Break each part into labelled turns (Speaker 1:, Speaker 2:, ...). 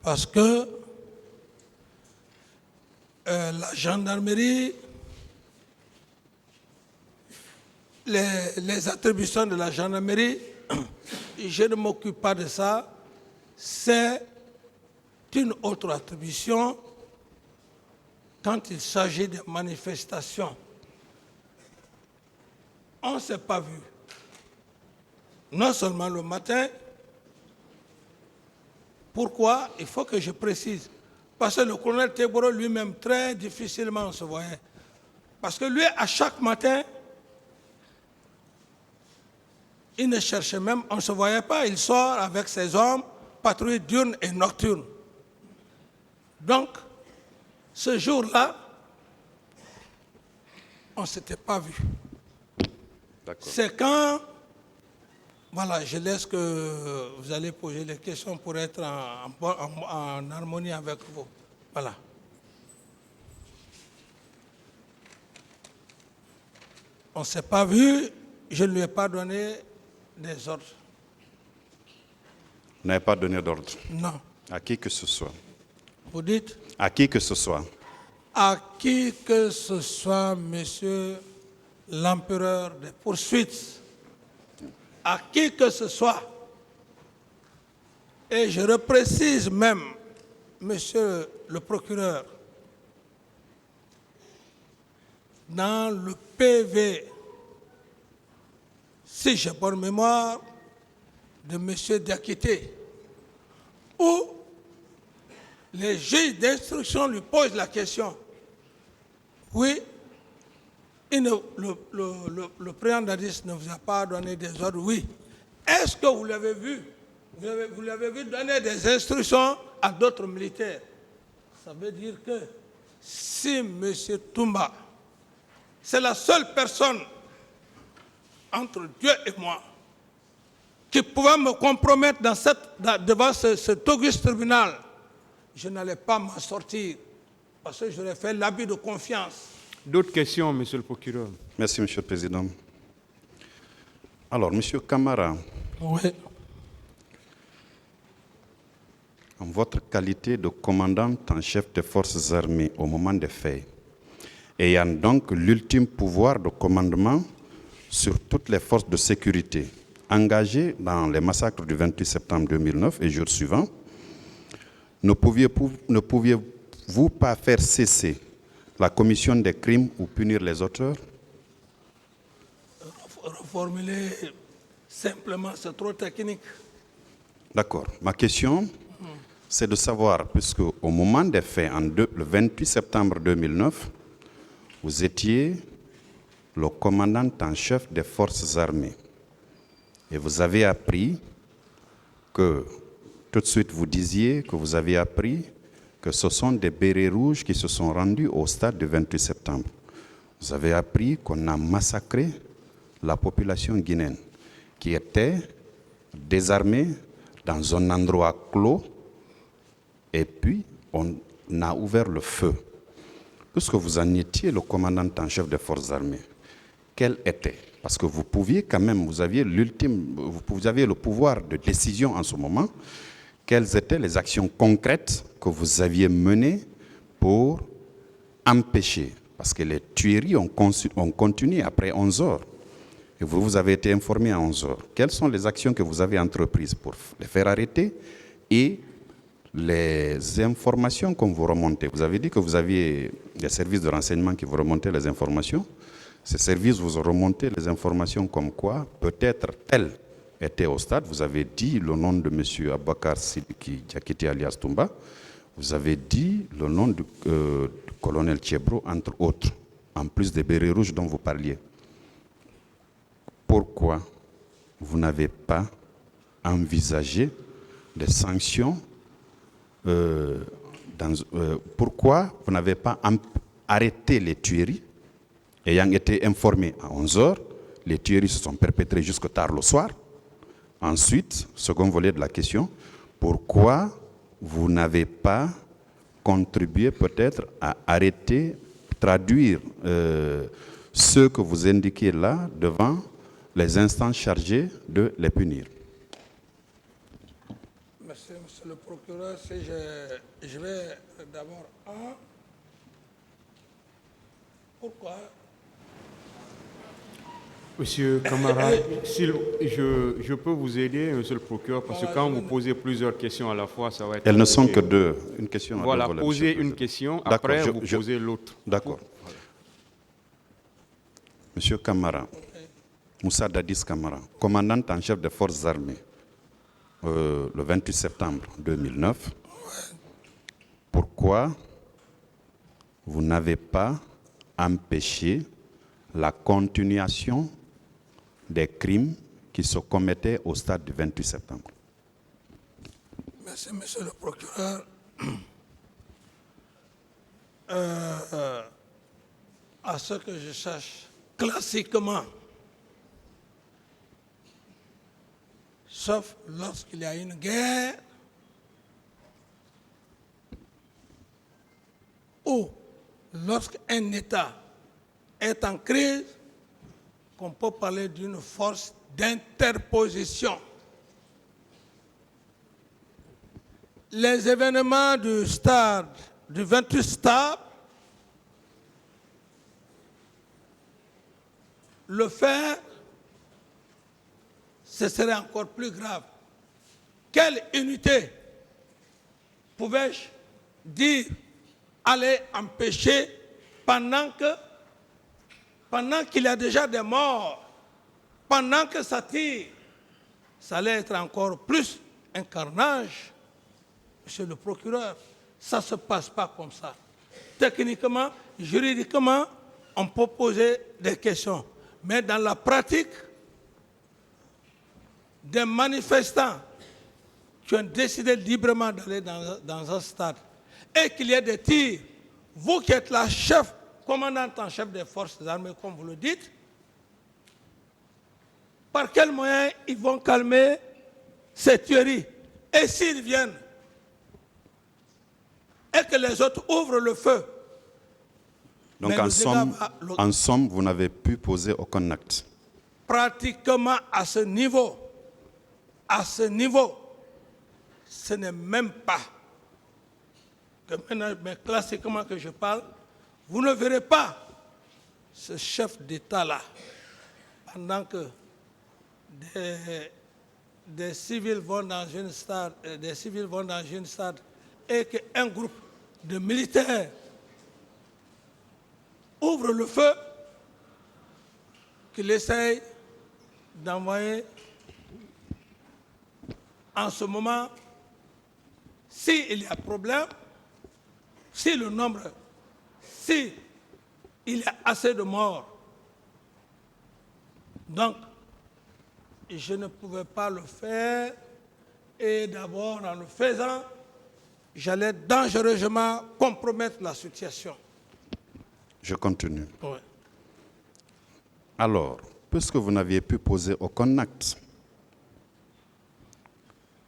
Speaker 1: Parce que la gendarmerie, les attributions de la gendarmerie, je ne m'occupe pas de ça, c'est une autre attribution quand il s'agit de manifestations. On ne s'est pas vu. Non seulement le matin. Pourquoi? Il faut que je précise. Parce que le colonel Teboro lui-même, très difficilement, on se voyait. Parce que lui, à chaque matin, il ne cherchait même, on ne se voyait pas. Il sort avec ses hommes, patrouille diurne et nocturne. Donc, ce jour-là, on ne s'était pas vu. C'est quand, voilà, je laisse que vous allez poser les questions pour être en harmonie avec vous. Voilà. On ne s'est pas vu, je ne lui ai pas donné des ordres.
Speaker 2: Vous n'avez pas donné d'ordre?
Speaker 1: Non.
Speaker 2: À qui que ce soit?
Speaker 1: Vous dites?
Speaker 2: À qui que ce soit?
Speaker 1: À qui que ce soit, monsieur l'empereur des poursuites, à qui que ce soit, et je reprécise même, monsieur le procureur, dans le PV, si j'ai bonne mémoire, de monsieur Diakité, où les juges d'instruction lui posent la question. Oui, le président d'Addis ne vous a pas donné des ordres, oui. Est-ce que vous l'avez vu? Vous l'avez vu donner des instructions à d'autres militaires? Ça veut dire que si M. Toumba, c'est la seule personne entre Dieu et moi qui pouvait me compromettre devant cet auguste tribunal, je n'allais pas m'en sortir parce que j'aurais fait l'abus de confiance.
Speaker 3: D'autres questions, monsieur le procureur?
Speaker 2: Merci, monsieur le président. Alors, monsieur Camara,
Speaker 1: oui.
Speaker 2: En votre qualité de commandant en chef des forces armées au moment des faits, ayant donc l'ultime pouvoir de commandement sur toutes les forces de sécurité engagées dans les massacres du 28 septembre 2009 et jours suivants, ne pouviez-vous pas faire cesser la commission des crimes ou punir les auteurs?
Speaker 1: Reformuler simplement, c'est trop technique.
Speaker 2: D'accord. Ma question, c'est de savoir, puisque au moment des faits, le 28 septembre 2009, vous étiez le commandant en chef des forces armées. Et vous avez appris que, tout de suite vous disiez que vous avez appris que ce sont des bérets rouges qui se sont rendus au stade du 28 septembre. Vous avez appris qu'on a massacré la population guinéenne, qui était désarmée dans un endroit clos, et puis on a ouvert le feu. Puisque vous en étiez le commandant en chef des forces armées, quel était? Parce que vous pouviez quand même, vous aviez le pouvoir de décision en ce moment. Quelles étaient les actions concrètes que vous aviez menées pour empêcher? Parce que les tueries ont continué après 11 heures. Et vous avez été informé à 11 heures. Quelles sont les actions que vous avez entreprises pour les faire arrêter et les informations qu'on vous remontez? Vous avez dit que vous aviez des services de renseignement qui vous remontaient les informations. Ces services vous ont remonté les informations comme quoi peut-être tel était au stade. Vous avez dit le nom de M. Abakar Sidiki Diakité alias Toumba. Vous avez dit le nom du colonel Tchebro, entre autres, en plus des bérets rouges dont vous parliez. Pourquoi vous n'avez pas envisagé des sanctions? Pourquoi vous n'avez pas arrêté les tueries? Ayant été informé à 11 heures, les tueries se sont perpétrées jusque tard le soir. Ensuite, second volet de la question, pourquoi vous n'avez pas contribué peut-être à arrêter, traduire ce que vous indiquez là devant les instances chargées de les punir?
Speaker 1: Monsieur le procureur, si je vais d'abord un. Pourquoi?
Speaker 3: Monsieur Camara, je peux vous aider, monsieur le procureur, parce que
Speaker 1: Voilà,
Speaker 3: quand vous posez plusieurs questions à la fois, ça va être
Speaker 2: Elles ne sont que
Speaker 3: compliqué.
Speaker 2: deux. Une question à
Speaker 3: Voilà,
Speaker 2: deux volets,
Speaker 3: posez
Speaker 2: Monsieur le
Speaker 3: une
Speaker 2: Président.
Speaker 3: question,
Speaker 2: D'accord,
Speaker 3: après vous posez l'autre.
Speaker 2: D'accord. Monsieur Camara, Moussa Dadis Camara, commandant en chef des forces armées, le 28 septembre 2009, pourquoi vous n'avez pas empêché la continuation des crimes qui se commettaient au stade du 28 septembre?
Speaker 1: Merci, monsieur le procureur. À ce que je sache, classiquement, sauf lorsqu'il y a une guerre ou lorsqu'un État est en crise, qu'on peut parler d'une force d'interposition. Les événements du stade, du 28 stade, le faire, ce serait encore plus grave. Quelle unité pouvais-je dire aller empêcher pendant qu'il y a déjà des morts, pendant que ça tire? Ça allait être encore plus un carnage. Monsieur le procureur, ça ne se passe pas comme ça. Techniquement, juridiquement, on peut poser des questions. Mais dans la pratique, des manifestants qui ont décidé librement d'aller dans un stade et qu'il y ait des tirs, vous qui êtes la chef, commandante en chef des forces armées, comme vous le dites, par quels moyens ils vont calmer ces tueries? Et s'ils viennent et que les autres ouvrent le feu?
Speaker 2: Donc
Speaker 1: Mais
Speaker 2: en somme, vous n'avez pu poser aucun acte.
Speaker 1: Pratiquement à ce niveau, ce n'est même pas que maintenant, mais classiquement que je parle, vous ne verrez pas ce chef d'État-là pendant que des civils vont dans une stade, et qu'un groupe de militaires ouvre le feu, qu'il essaye d'envoyer en ce moment, s'il y a problème, si il y a assez de morts. Donc, je ne pouvais pas le faire, et d'abord, en le faisant, j'allais dangereusement compromettre la situation.
Speaker 2: Je continue.
Speaker 1: Oui.
Speaker 2: Alors, puisque vous n'aviez pu poser aucun acte,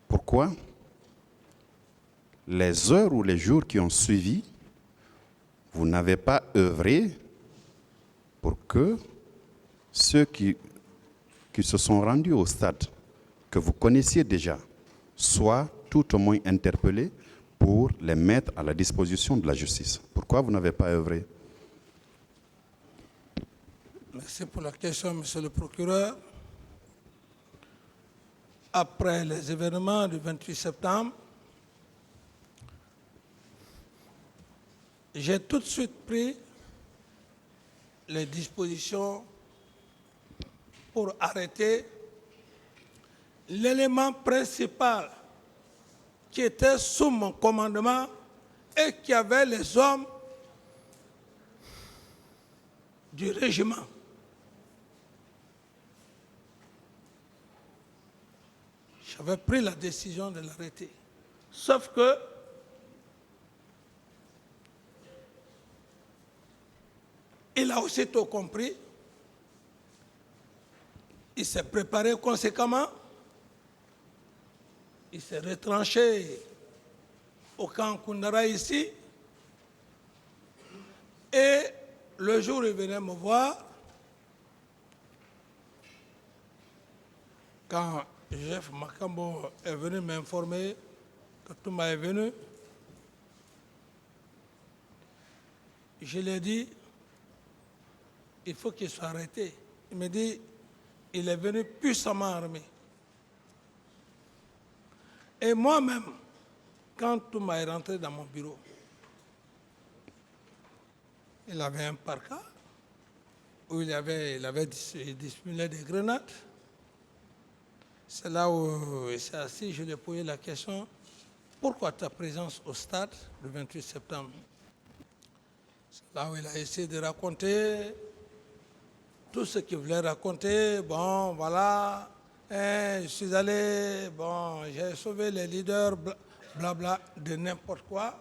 Speaker 2: pourquoi les heures ou les jours qui ont suivi, vous n'avez pas œuvré pour que ceux qui se sont rendus au stade, que vous connaissiez déjà, soient tout au moins interpellés pour les mettre à la disposition de la justice? Pourquoi vous n'avez pas œuvré?
Speaker 1: Merci pour la question, monsieur le procureur. Après les événements du 28 septembre, j'ai tout de suite pris les dispositions pour arrêter l'élément principal qui était sous mon commandement et qui avait les hommes du régiment. J'avais pris la décision de l'arrêter. Sauf que il a aussitôt compris, il s'est préparé conséquemment, il s'est retranché au camp Koundara ici, et le jour où il venait me voir, quand Jeff Makambo est venu m'informer Quand Touma est venu, je lui ai dit, il faut qu'il soit arrêté. Il me dit, il est venu puissamment armé. Et moi-même, quand Touma est rentré dans mon bureau, il avait un parka où il avait dissimulé des grenades. C'est là où il s'est assis, je lui ai posé la question, pourquoi ta présence au stade le 28 septembre? C'est là où il a essayé de raconter tout ce qu'il voulait raconter. Bon, voilà, je suis allé, bon, j'ai sauvé les leaders, blabla, de n'importe quoi.